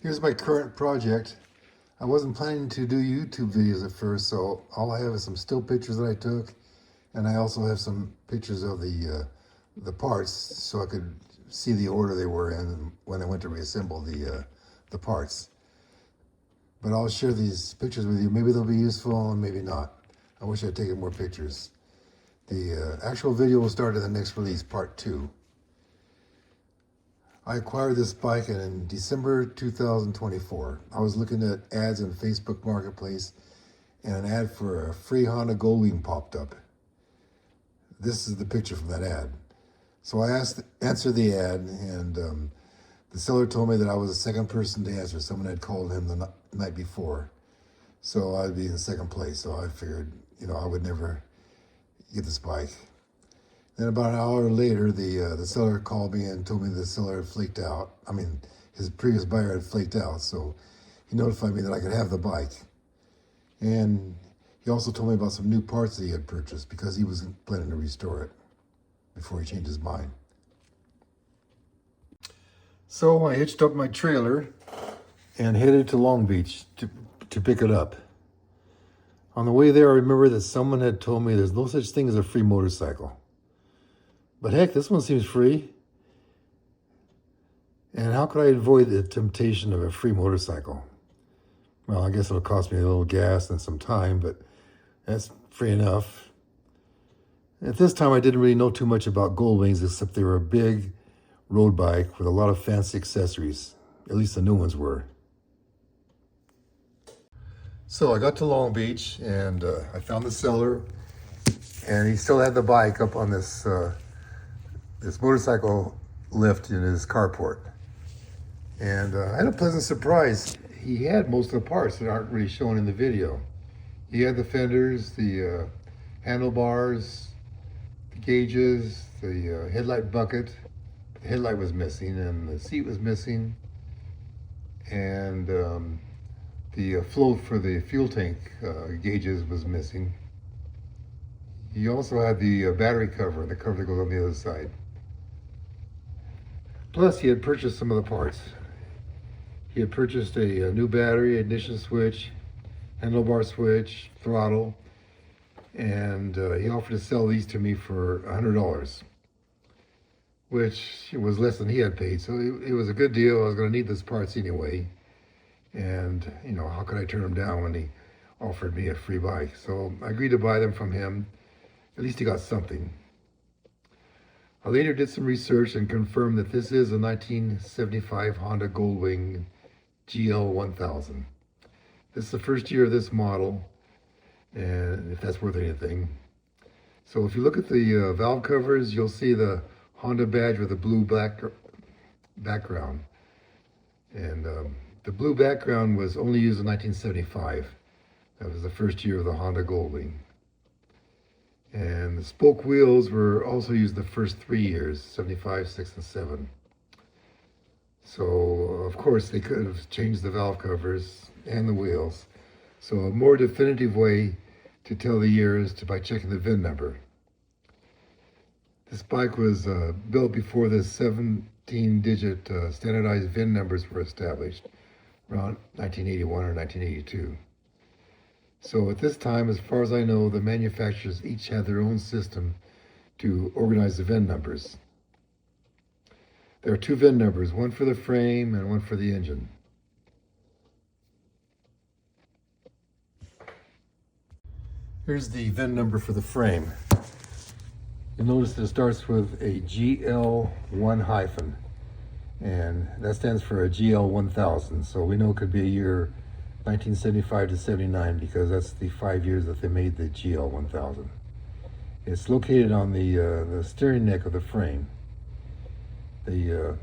Here's my current project. I wasn't planning to do YouTube videos at first, so all I have is some still pictures that I took, and I also have some pictures of the parts, so I could see the order they were in when I went to reassemble the parts. But I'll share these pictures with you. Maybe they'll be useful, and maybe not. I wish I'd taken more pictures. The actual video will start in the next release, part 2. I acquired this bike in December 2024. I was looking at ads on Facebook Marketplace, and an ad for a free Honda Goldwing popped up. This is the picture from that ad. So I answered the ad, and the seller told me that I was the second person to answer. Someone had called him the night before, so I'd be in second place. So I figured, I would never get this bike. Then about an hour later, the seller called me and told me the seller had flaked out. I mean, his previous buyer had flaked out, so he notified me that I could have the bike. And he also told me about some new parts that he had purchased because he was planning to restore it before he changed his mind. So I hitched up my trailer and headed to Long Beach to pick it up. On the way there, I remember that someone had told me there's no such thing as a free motorcycle. But heck, this one seems free. And how could I avoid the temptation of a free motorcycle? Well, I guess it'll cost me a little gas and some time, but that's free enough. At this time, I didn't really know too much about Goldwings, except they were a big road bike with a lot of fancy accessories. At least the new ones were. So I got to Long Beach, and I found the seller, and he still had the bike up on this motorcycle lift in his carport. And I had a pleasant surprise. He had most of the parts that aren't really shown in the video. He had the fenders, the handlebars, the gauges, the headlight bucket. The headlight was missing, and the seat was missing. And the float for the fuel tank gauges was missing. He also had the battery cover, the cover that goes on the other side. Plus, he had purchased some of the parts. He had purchased a new battery, ignition switch, handlebar switch, throttle, and he offered to sell these to me for $100, which was less than he had paid. So it was a good deal. I was going to need those parts anyway. And, how could I turn him down when he offered me a free bike? So I agreed to buy them from him. At least he got something. I later did some research and confirmed that this is a 1975 Honda Goldwing GL1000. This is the first year of this model, and if that's worth anything. So if you look at the valve covers, you'll see the Honda badge with a blue background. And the blue background was only used in 1975. That was the first year of the Honda Goldwing. And the spoke wheels were also used the first 3 years, 75, 6, and 7. So, of course, they could have changed the valve covers and the wheels. So a more definitive way to tell the year is by checking the VIN number. This bike was built before the 17-digit standardized VIN numbers were established, around 1981 or 1982. So at this time, as far as I know, the manufacturers each had their own system to organize the VIN numbers. There are 2 VIN numbers, one for the frame and one for the engine. Here's the VIN number for the frame. You'll notice that it starts with a GL1 hyphen, and that stands for a GL1000. So we know it could be a year 1975 to 79 because that's the 5 years that they made the GL1000. It's located on the steering neck of the frame. The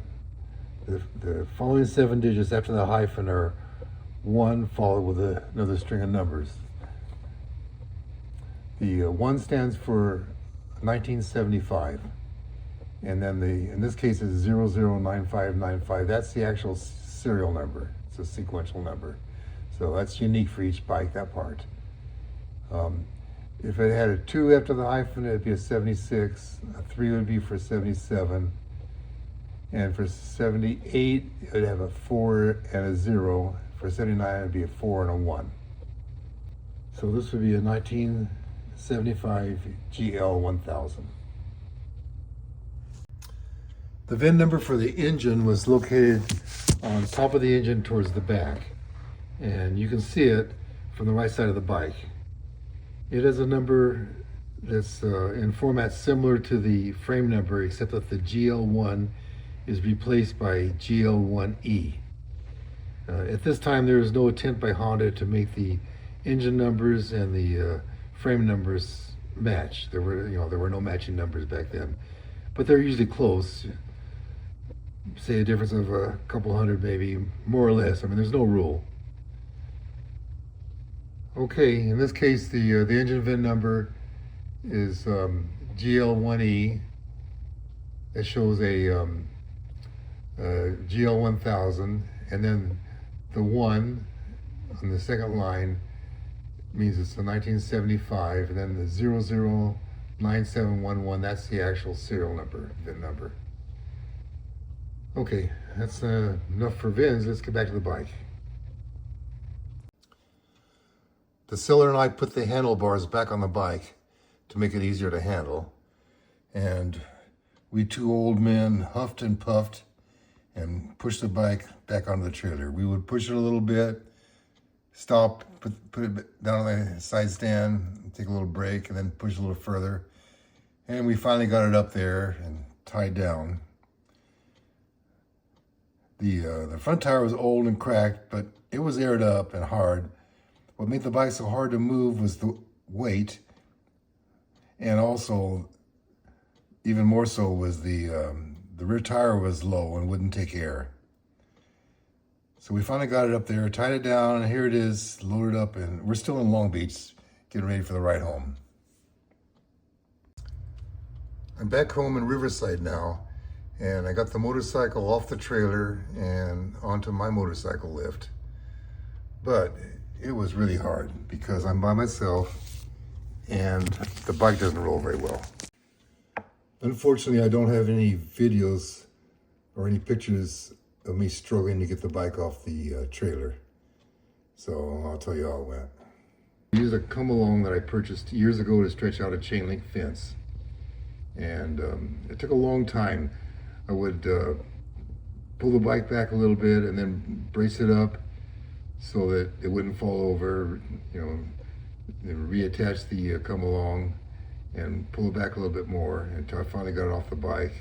following 7 digits after the hyphen are 1 followed with another string of numbers. The 1 stands for 1975, and then in this case it's 009595. That's the actual serial number. It's a sequential number. So that's unique for each bike, that part. If it had a 2 after the hyphen, it'd be a 76. A 3 would be for 77. And for 78, it would have a 4 and a 0. For 79, it would be a 4 and a 1. So this would be a 1975 GL1000. The VIN number for the engine was located on top of the engine towards the back. And you can see it from the right side of the bike. It is a number that's in format similar to the frame number, except that the GL1 is replaced by GL1E. At this time, there was no attempt by Honda to make the engine numbers and the frame numbers match. There were no matching numbers back then, but they're usually close. Say a difference of a couple hundred, maybe, more or less. I mean, there's no rule. Okay, in this case, the engine VIN number is GL1E. It shows a GL1000, and then the 1 on the second line means it's a 1975, and then the 009711, that's the actual serial number, VIN number. Okay, that's enough for VINs. Let's get back to the bike. The seller and I put the handlebars back on the bike to make it easier to handle. And we two old men huffed and puffed and pushed the bike back onto the trailer. We would push it a little bit, stop, put it down on the side stand, take a little break, and then push a little further. And we finally got it up there and tied down. The front tire was old and cracked, but it was aired up and hard. What made the bike so hard to move was the weight, and also, even more so, was the rear tire was low and wouldn't take air. So we finally got it up there, tied it down, and here it is, loaded up, and we're still in Long Beach, getting ready for the ride home. I'm back home in Riverside now, and I got the motorcycle off the trailer and onto my motorcycle lift. But it was really hard because I'm by myself and the bike doesn't roll very well. Unfortunately, I don't have any videos or any pictures of me struggling to get the bike off the trailer. So I'll tell you how it went. I used a come-along that I purchased years ago to stretch out a chain link fence. And it took a long time. I would pull the bike back a little bit and then brace it up so that it wouldn't fall over, then reattach the come along and pull it back a little bit more until I finally got it off the bike.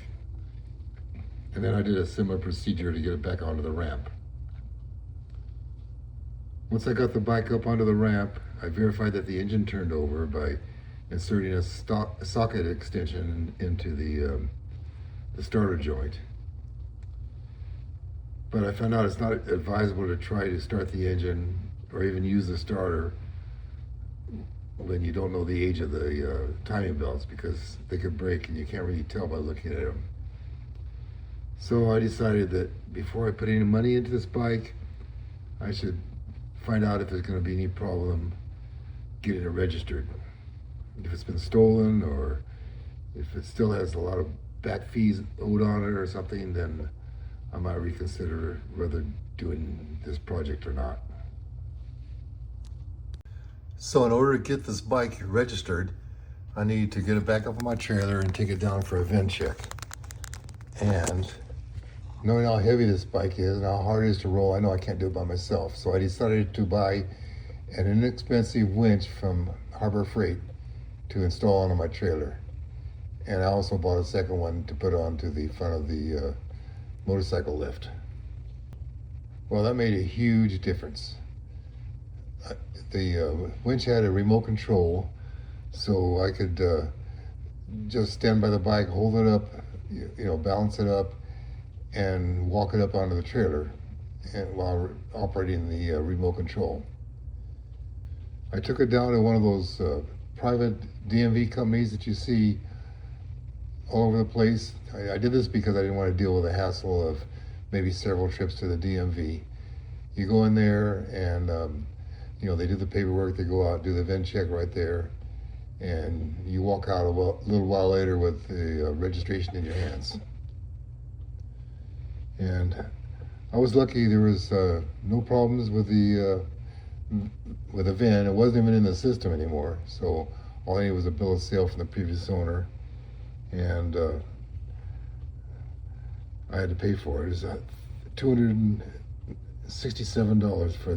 And then I did a similar procedure to get it back onto the ramp. Once I got the bike up onto the ramp, I verified that the engine turned over by inserting a socket extension into the starter joint. But I found out it's not advisable to try to start the engine or even use the starter when you don't know the age of the timing belts, because they could break and you can't really tell by looking at them. So I decided that before I put any money into this bike, I should find out if there's going to be any problem getting it registered. If it's been stolen, or if it still has a lot of back fees owed on it or something, then I might reconsider whether doing this project or not. So in order to get this bike registered, I need to get it back up on my trailer and take it down for a VIN check. And knowing how heavy this bike is and how hard it is to roll, I know I can't do it by myself. So I decided to buy an inexpensive winch from Harbor Freight to install onto my trailer. And I also bought a second one to put onto the front of the motorcycle lift. Well, that made a huge difference. The winch had a remote control, so I could just stand by the bike, hold it up, balance it up, and walk it up onto the trailer while operating the remote control. I took it down to one of those private DMV companies that you see all over the place. I did this because I didn't want to deal with the hassle of maybe several trips to the DMV. You go in there and they do the paperwork, they go out, do the VIN check right there, and you walk out a little while later with the registration in your hands. And I was lucky there was no problems with the VIN. It wasn't even in the system anymore, so all I needed was a bill of sale from the previous owner, and I had to pay for it. It was $267 for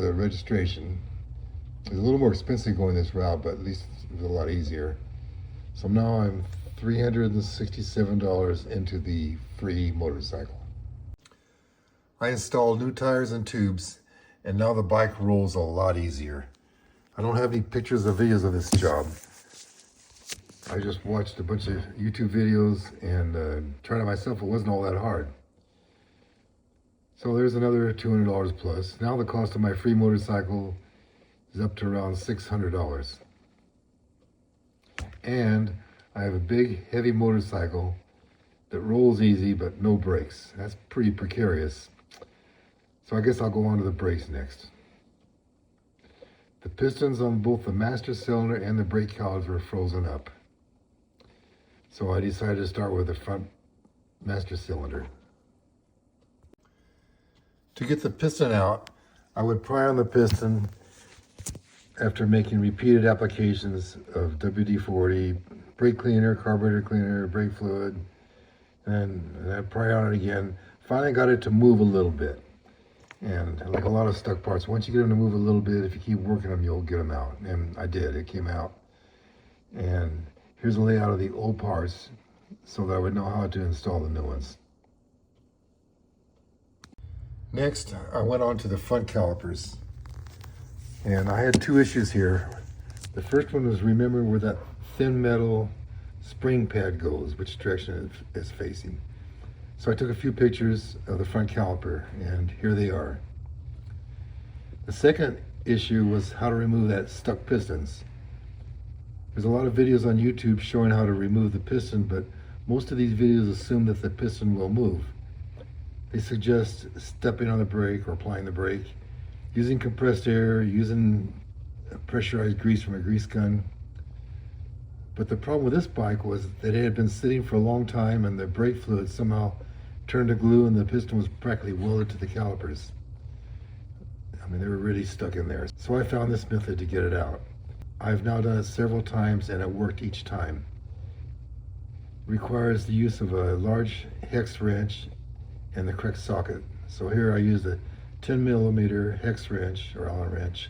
the registration. It was a little more expensive going this route, but at least it was a lot easier. So now I'm $367 into the free motorcycle. I installed new tires and tubes, and now the bike rolls a lot easier. I don't have any pictures or videos of this job. I just watched a bunch of YouTube videos and tried it myself. It wasn't all that hard. So there's another $200 plus. Now the cost of my free motorcycle is up to around $600. And I have a big, heavy motorcycle that rolls easy but no brakes. That's pretty precarious. So I guess I'll go on to the brakes next. The pistons on both the master cylinder and the brake calipers were frozen up. So I decided to start with the front master cylinder. To get the piston out, I would pry on the piston after making repeated applications of WD-40, brake cleaner, carburetor cleaner, brake fluid, and I'd pry on it again. Finally got it to move a little bit. And like a lot of stuck parts, once you get them to move a little bit, if you keep working them, you'll get them out. And I did, it came out. And here's a layout of the old parts so that I would know how to install the new ones. Next, I went on to the front calipers. And I had two issues here. The first one was remembering where that thin metal spring pad goes, which direction it's facing. So I took a few pictures of the front caliper, and here they are. The second issue was how to remove that stuck pistons. There's a lot of videos on YouTube showing how to remove the piston, but most of these videos assume that the piston will move. They suggest stepping on the brake or applying the brake, using compressed air, using pressurized grease from a grease gun. But the problem with this bike was that it had been sitting for a long time and the brake fluid somehow turned to glue and the piston was practically welded to the calipers. I mean, they were really stuck in there. So I found this method to get it out. I've now done it several times and it worked each time. It requires the use of a large hex wrench and the correct socket. So here I used a 10mm hex wrench or Allen wrench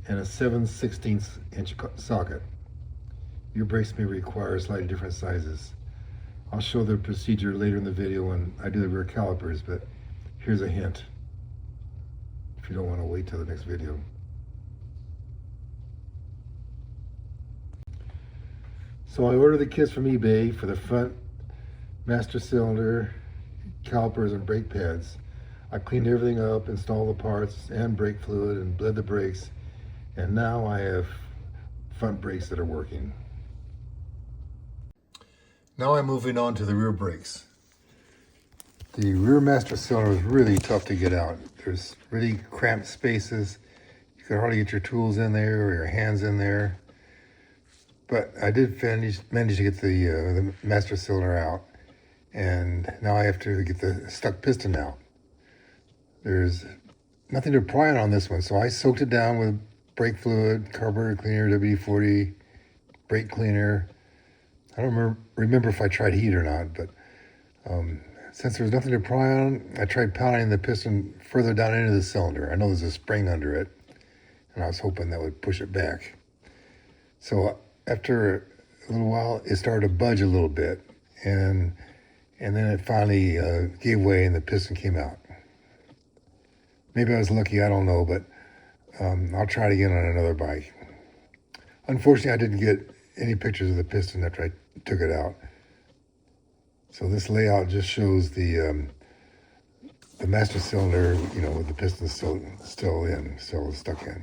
and a 7/16 inch socket. Your brakes may require slightly different sizes. I'll show the procedure later in the video when I do the rear calipers, but here's a hint if you don't want to wait till the next video. So I ordered the kits from eBay for the front master cylinder, calipers, and brake pads. I cleaned everything up, installed the parts and brake fluid, and bled the brakes, and now I have front brakes that are working. Now I'm moving on to the rear brakes. The rear master cylinder is really tough to get out. There's really cramped spaces. You can hardly get your tools in there or your hands in there. But I did manage to get the master cylinder out. And now I have to get the stuck piston out. There's nothing to pry on this one, so I soaked it down with brake fluid, carburetor cleaner, WD-40, brake cleaner. I don't remember if I tried heat or not, but since there was nothing to pry on, I tried pounding the piston further down into the cylinder. I know there's a spring under it, and I was hoping that would push it back. So after a little while, it started to budge a little bit, and then it finally gave way and the piston came out. Maybe I was lucky, I don't know, but I'll try it again on another bike. Unfortunately, I didn't get any pictures of the piston after I took it out. So this layout just shows the master cylinder, you know, with the piston still stuck in.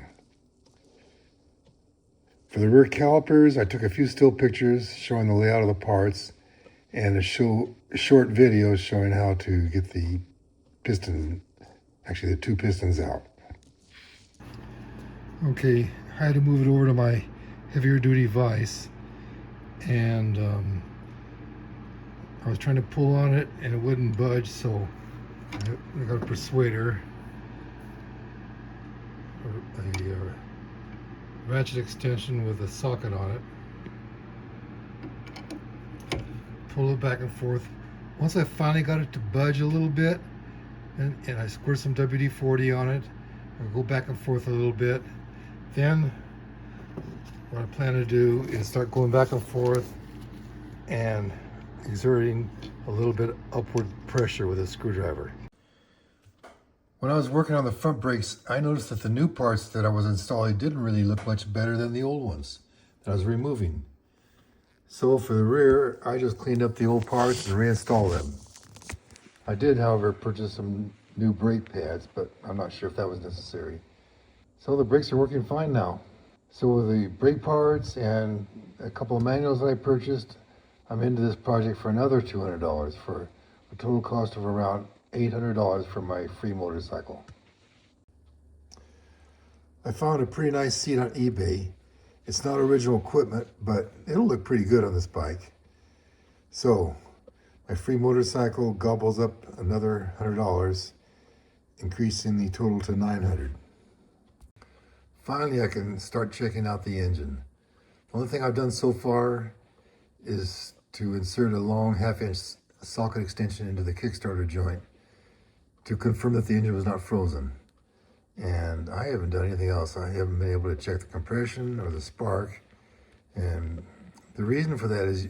For the rear calipers, I took a few still pictures showing the layout of the parts and a short video showing how to get the piston, actually the two pistons out. Okay, I had to move it over to my heavier duty vise, and I was trying to pull on it and it wouldn't budge, so I got a persuader, or a ratchet extension with a socket on it. Pull it back and forth. Once I finally got it to budge a little bit, and I squirt some WD-40 on it, and go back and forth a little bit, then what I plan to do is start going back and forth and exerting a little bit upward pressure with a screwdriver. When I was working on the front brakes, I noticed that the new parts that I was installing didn't really look much better than the old ones that I was removing. So for the rear, I just cleaned up the old parts and reinstalled them. I did, however, purchase some new brake pads, but I'm not sure if that was necessary. So the brakes are working fine now. So with the brake parts and a couple of manuals that I purchased, I'm into this project for another $200 for a total cost of around $800 for my free motorcycle. I found a pretty nice seat on eBay. It's not original equipment, but it'll look pretty good on this bike. So my free motorcycle gobbles up another $100, increasing the total to $900. Finally, I can start checking out the engine. The only thing I've done so far is to insert a long half-inch socket extension into the Kickstarter joint to confirm that the engine was not frozen. And I haven't done anything else. I haven't been able to check the compression or the spark. And the reason for that is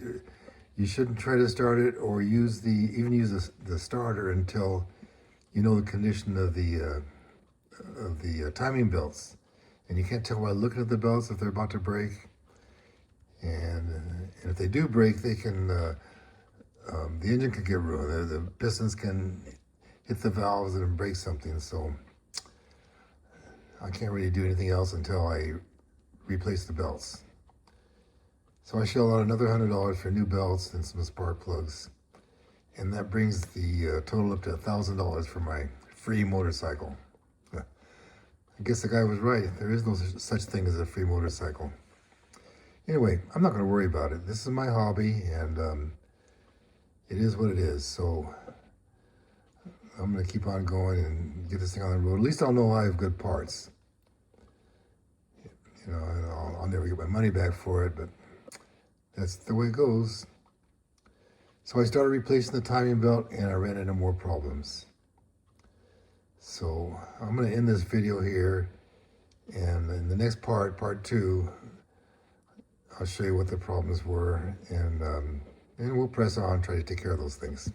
you shouldn't try to start it or even use the starter until you know the condition of the timing belts. And you can't tell by looking at the belts if they're about to break. And if they do break, they can the engine could get ruined. The pistons can hit the valves and break something. So I can't really do anything else until I replace the belts. So I shell out another $100 for new belts and some spark plugs. And that brings the total up to $1,000 for my free motorcycle. I guess the guy was right. There is no such thing as a free motorcycle. Anyway, I'm not going to worry about it. This is my hobby, and it is what it is. So I'm going to keep on going and get this thing on the road. At least I'll know I have good parts. You know, and I'll never get my money back for it, but that's the way it goes. So I started replacing the timing belt, and I ran into more problems. So I'm going to end this video here, and in the next part, part 2, I'll show you what the problems were, and we'll press on, try to take care of those things.